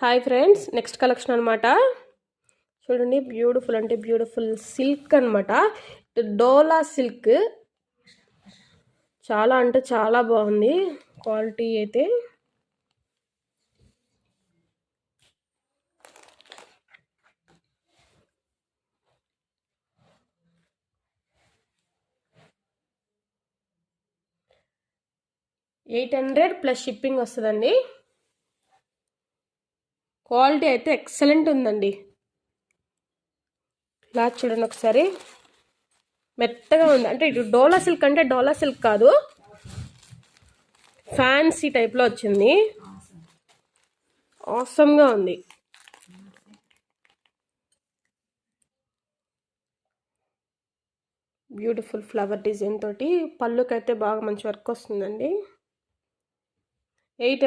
Hi friends, next collection అనమాట. చూడండి, beautiful అంటే బ్యూటిఫుల్ సిల్క్ అనమాట. డోలా సిల్క్ చాలా అంటే చాలా బాగుంది క్వాలిటీ అయితే. $800 + షిప్పింగ్ వస్తుందండి. క్వాలిటీ అయితే ఎక్సలెంట్ ఉందండి. క్లాత్ చూడండి ఒకసారి, మెత్తగా ఉంది. అంటే ఇటు డోలా సిల్క్ అంటే డోలా సిల్క్ కాదు, ఫ్యాన్సీ టైప్లో వచ్చింది. ఆసమ్గా ఉంది. బ్యూటిఫుల్ ఫ్లవర్ డిజైన్ తోటి పళ్ళుకైతే బాగా మంచి వర్క్ వస్తుందండి. 8